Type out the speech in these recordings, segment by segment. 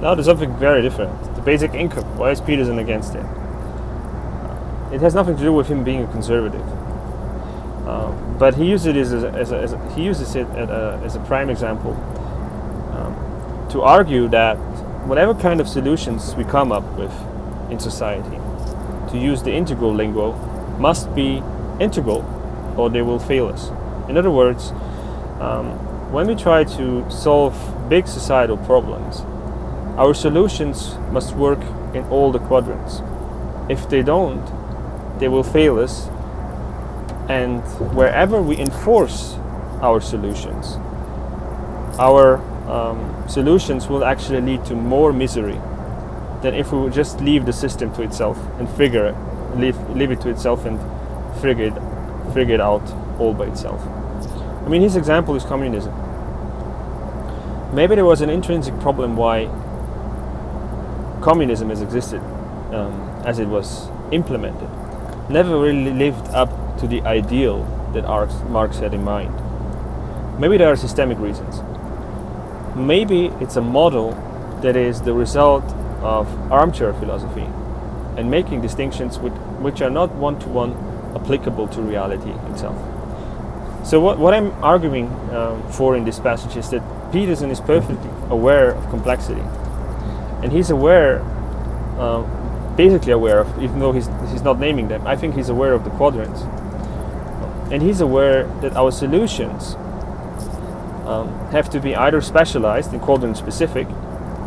Now there's something very different. The basic income. Why is Peterson against it? It has nothing to do with him being a conservative. But he uses it as a prime example to argue that whatever kind of solutions we come up with in society, to use the integral lingo, must be integral or they will fail us. In other words, when we try to solve big societal problems, our solutions must work in all the quadrants. If they don't, they will fail us, and wherever we enforce our solutions will actually lead to more misery than if we would just leave the system to itself and leave it to itself and figure it out all by itself. I mean, his example is communism. Maybe there was an intrinsic problem why communism has existed as it was implemented. Never really lived up to the ideal that Marx had in mind. Maybe there are systemic reasons. Maybe it's a model that is the result of armchair philosophy and making distinctions which are not one-to-one applicable to reality itself. So what I'm arguing for in this passage is that Peterson is perfectly aware of complexity, and he's aware, basically aware of, even though he's not naming them, I think he's aware of the quadrants, and he's aware that our solutions have to be either specialized and quadrant specific,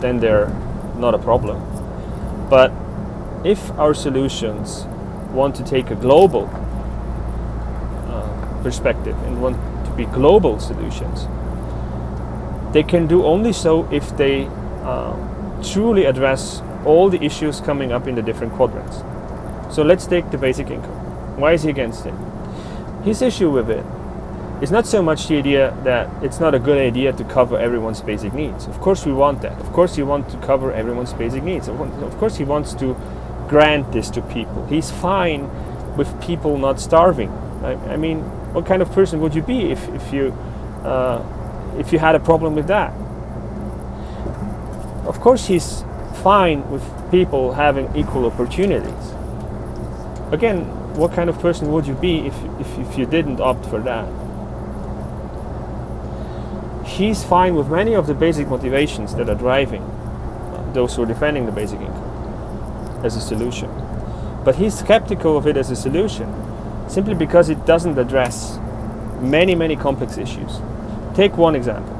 then they're not a problem. But if our solutions want to take a global perspective and want to be global solutions, they can do only so if they truly address all the issues coming up in the different quadrants. So let's take the basic income. Why is he against it? His issue with it is not so much the idea that it's not a good idea to cover everyone's basic needs. Of course we want that. Of course he wants to cover everyone's basic needs. Of course he wants to grant this to people. He's fine with people not starving. I mean, what kind of person would you be if you had a problem with that? Of course he's fine with people having equal opportunities. Again, what kind of person would you be if you didn't opt for that? He's fine with many of the basic motivations that are driving those who are defending the basic income as a solution. But he's skeptical of it as a solution simply because it doesn't address many, many complex issues. Take one example.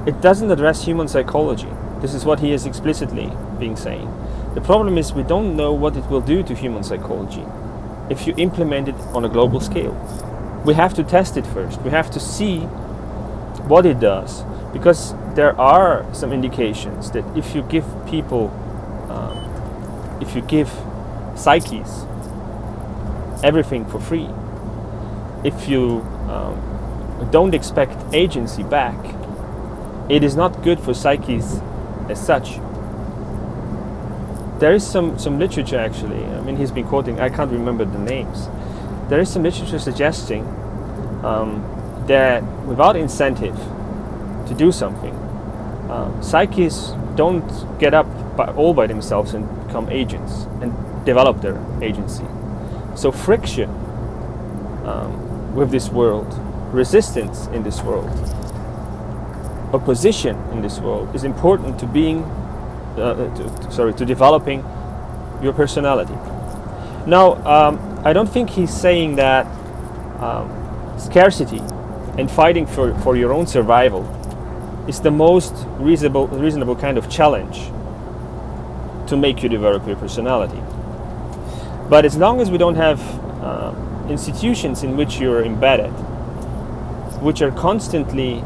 It doesn't address human psychology. This is what he is explicitly being saying. The problem is we don't know what it will do to human psychology if you implement it on a global scale. We have to test it first. We have to see what it does, because there are some indications that if you give people, if you give psyches everything for free, if you don't expect agency back, it is not good for psyches as such. There is some literature actually, I mean, he's been quoting, I can't remember the names. There is some literature suggesting that without incentive to do something, psyches don't get up all by themselves and become agents and develop their agency. So friction with this world, resistance in this world, opposition in this world is important to being, to developing your personality. Now, I don't think he's saying that scarcity and fighting for your own survival is the most reasonable kind of challenge to make you develop your personality. But as long as we don't have institutions in which you're embedded, which are constantly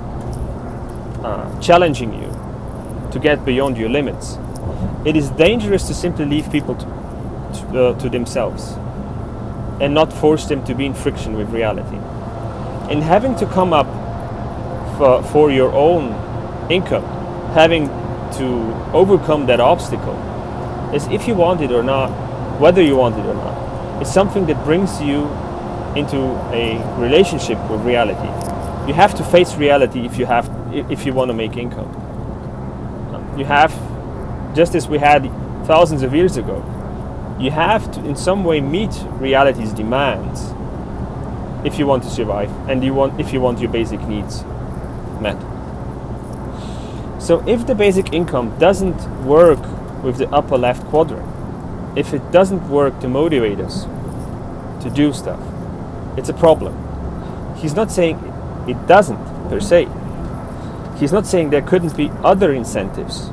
challenging you to get beyond your limits, it is dangerous to simply leave people to themselves and not force them to be in friction with reality. And having to come up for your own income, having to overcome that obstacle, is, if you want it or not, whether you want it or not, it's something that brings you into a relationship with reality. You have to face reality if you want to make income. You have, just as we had thousands of years ago, you have to in some way meet reality's demands if you want to survive and if you want your basic needs met. So if the basic income doesn't work with the upper left quadrant, if it doesn't work to motivate us to do stuff, it's a problem. He's not saying it doesn't per se. He's not saying there couldn't be other incentives,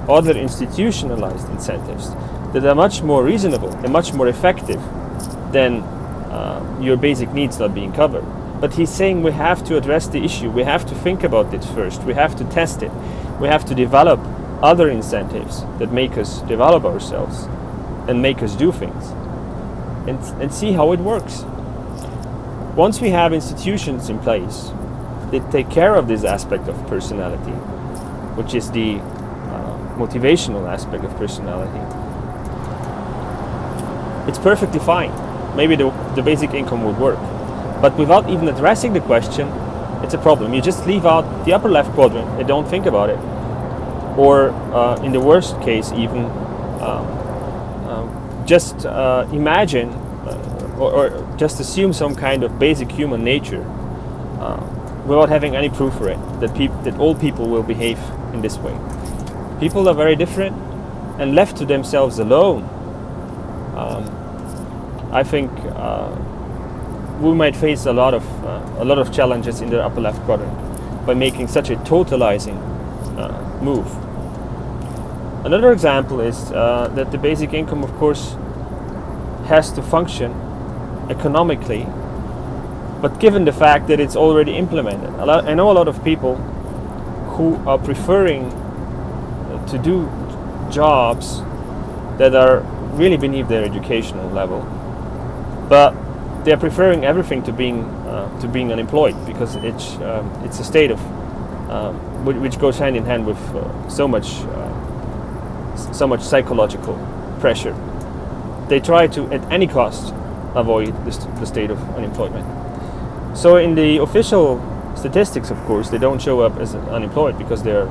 other institutionalized incentives that are much more reasonable and much more effective than your basic needs not being covered. But he's saying we have to address the issue. We have to think about it first. We have to test it. We have to develop other incentives that make us develop ourselves and make us do things and see how it works. Once we have institutions in place that take care of this aspect of personality, which is the motivational aspect of personality, it's perfectly fine. Maybe the basic income would work. But without even addressing the question, it's a problem. You just leave out the upper left quadrant and don't think about it. Or in the worst case even, just imagine or just assume some kind of basic human nature without having any proof for it, that all people will behave in this way. People are very different, and left to themselves alone, I think we might face a lot of challenges in the upper left quadrant by making such a totalizing move. Another example is that the basic income, of course, has to function economically, but given the fact that it's already implemented. I know a lot of people who are preferring to do jobs that are really beneath their educational level, but they're preferring everything to being unemployed, because it's a state of which goes hand in hand with so much psychological pressure. They try to at any cost avoid the state of unemployment. So in the official statistics, of course, they don't show up as unemployed because they're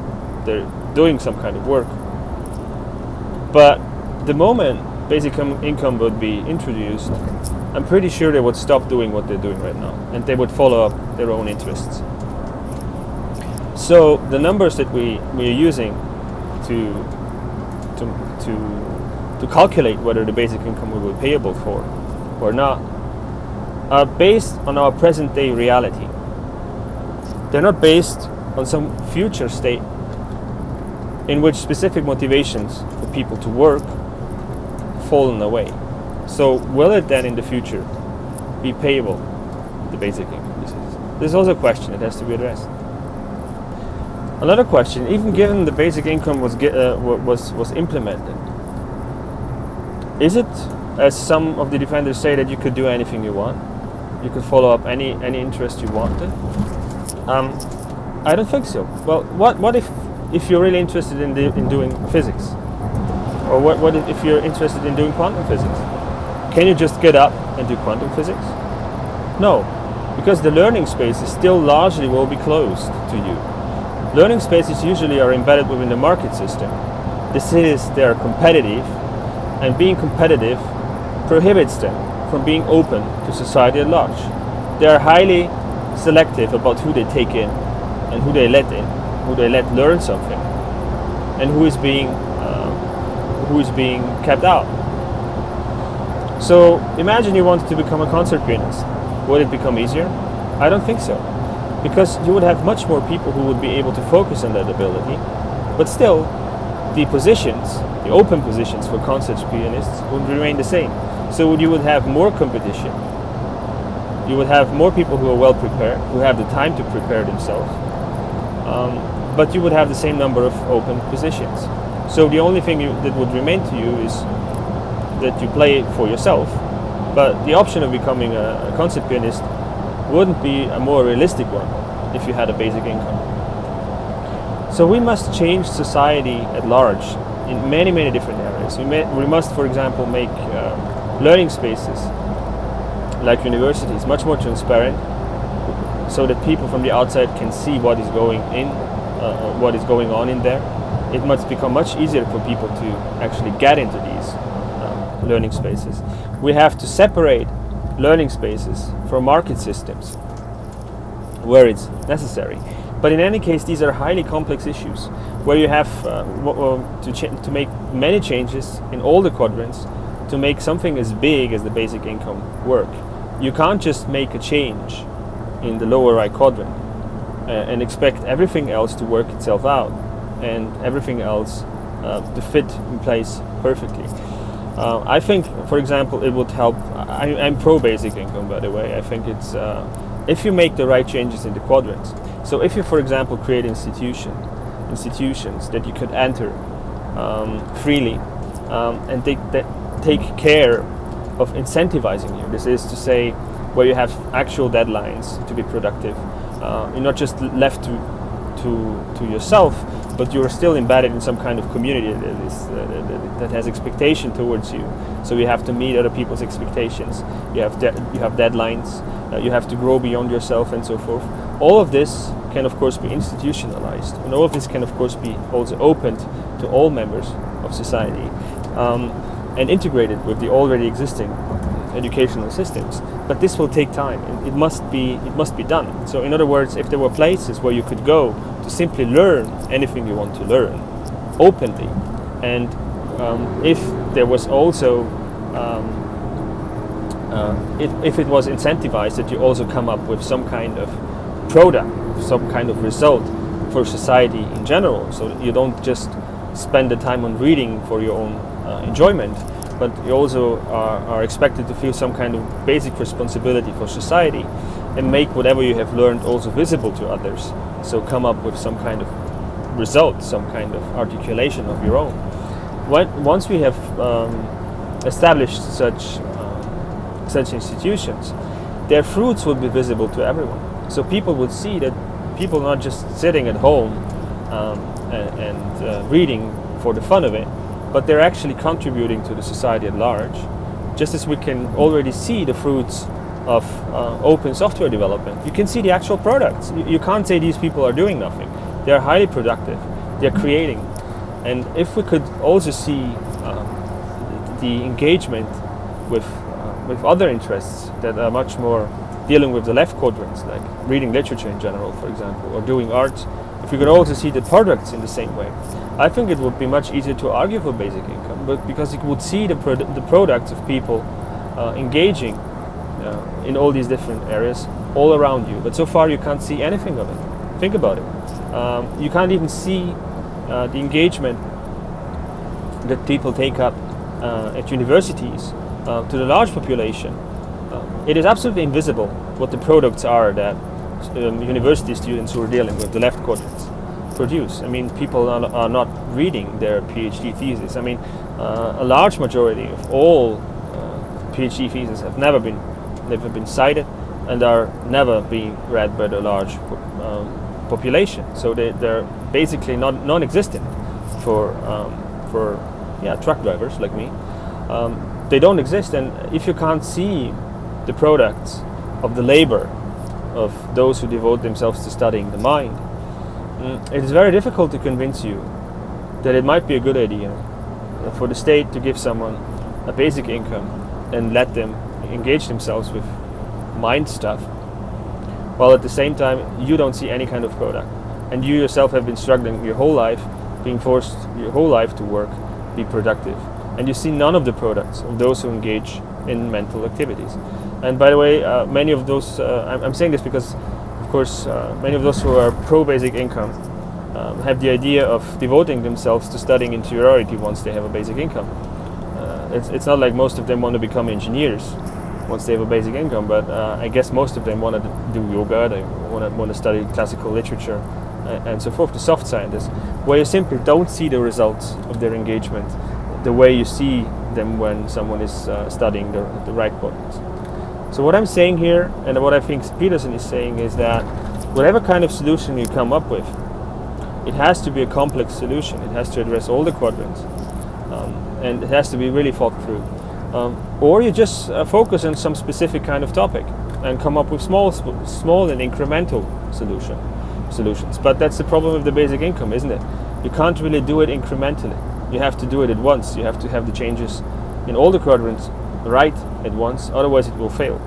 doing some kind of work. But the moment basic income would be introduced, I'm pretty sure they would stop doing what they're doing right now, and they would follow up their own interests. So the numbers that we are using to calculate whether the basic income will be payable for or not are based on our present day reality. They're not based on some future state in which specific motivations for people to work fallen away. So will it then in the future be payable, the basic income? This is also a question that has to be addressed. Another question, even given the basic income was implemented, is it, as some of the defenders say, that you could do anything you want? You could follow up any interest you wanted? I don't think so. Well, what if you're really interested in doing physics? Or what if you're interested in doing quantum physics? Can you just get up and do quantum physics? No, because the learning spaces still largely will be closed to you. Learning spaces usually are embedded within the market system. This is, they are competitive, and being competitive prohibits them from being open to society at large. They are highly selective about who they take in and who they let in, who they let learn something, and who is being kept out. So imagine you wanted to become a concert pianist. Would it become easier? I don't think so, because you would have much more people who would be able to focus on that ability, but still the positions, the open positions for concert pianists would remain the same. So you would have more competition. You would have more people who are well prepared, who have the time to prepare themselves, but you would have the same number of open positions. So the only thing that would remain to you is that you play for yourself, but the option of becoming a concert pianist wouldn't be a more realistic one if you had a basic income. So we must change society at large in many, many different areas. We must, for example, make learning spaces like universities much more transparent, so that people from the outside can see what is going on in there. it must become much easier for people to actually get into these learning spaces. We have to separate learning spaces from market systems where it's necessary. But in any case, these are highly complex issues where you have to make many changes in all the quadrants to make something as big as the basic income work. You can't just make a change in the lower right quadrant and expect everything else to work itself out and everything else to fit in place perfectly. I think, for example, it would help. I'm pro basic income, by the way. I think it's if you make the right changes in the quadrants. So if you, for example, create institutions that you could enter freely and take care of incentivizing you. This is to say, where you have actual deadlines to be productive. You're not just left to yourself, but you're still embedded in some kind of community that has expectation towards you. So you have to meet other people's expectations. You have deadlines. You have to grow beyond yourself and so forth. All of this can, of course, be institutionalized, and all of this can, of course, be also opened to all members of society and integrated with the already existing educational systems. But this will take time. It must be done. So, in other words, if there were places where you could go to simply learn anything you want to learn openly, and if there was also if it was incentivized that you also come up with some kind of product, some kind of result for society in general, so that you don't just spend the time on reading for your own enjoyment, but you also are expected to feel some kind of basic responsibility for society and make whatever you have learned also visible to others. So come up with some kind of result, some kind of articulation of your own. Once we have established such institutions, their fruits will be visible to everyone. So people would see that people are not just sitting at home and reading for the fun of it, but they're actually contributing to the society at large. Just as we can already see the fruits of open software development. You can see the actual products. You can't say these people are doing nothing. They are highly productive. They're creating. And if we could also see the engagement with other interests that are much more dealing with the left quadrants, like reading literature in general, for example, or doing art, if we could also see the products in the same way, I think it would be much easier to argue for basic income, but because you would see the products of people engaging in all these different areas all around you. But so far you can't see anything of it. Think about it. You can't even see the engagement that people take up at universities to the large population. It is absolutely invisible what the products are that university students who are dealing with the left quadrants produce. I mean, people are not reading their PhD thesis. I mean, a large majority of all PhD theses have never been cited and are never being read by the large population. So they're basically non-existent for truck drivers like me. They don't exist, and if you can't see the products of the labor of those who devote themselves to studying the mind, it is very difficult to convince you that it might be a good idea for the state to give someone a basic income and let them engage themselves with mind stuff, while at the same time you don't see any kind of product, and you yourself have been struggling your whole life, being forced your whole life to work, be productive, and you see none of the products of those who engage in mental activities. And by the way, many of those, I'm saying this because, of course, many of those who are pro-basic income have the idea of devoting themselves to studying interiority once they have a basic income. It's not like most of them want to become engineers once they have a basic income, but I guess most of them want to do yoga, they want to study classical literature, and so forth, the soft sciences, where you simply don't see the results of their engagement the way you see them when someone is studying the right quadrants. So what I'm saying here, and what I think Peterson is saying, is that whatever kind of solution you come up with, it has to be a complex solution. It has to address all the quadrants, and it has to be really thought through. Or you just focus on some specific kind of topic and come up with small and incremental solutions. But that's the problem with the basic income, isn't it? You can't really do it incrementally. You have to do it at once. You have to have the changes in all the quadrants right at once, otherwise it will fail.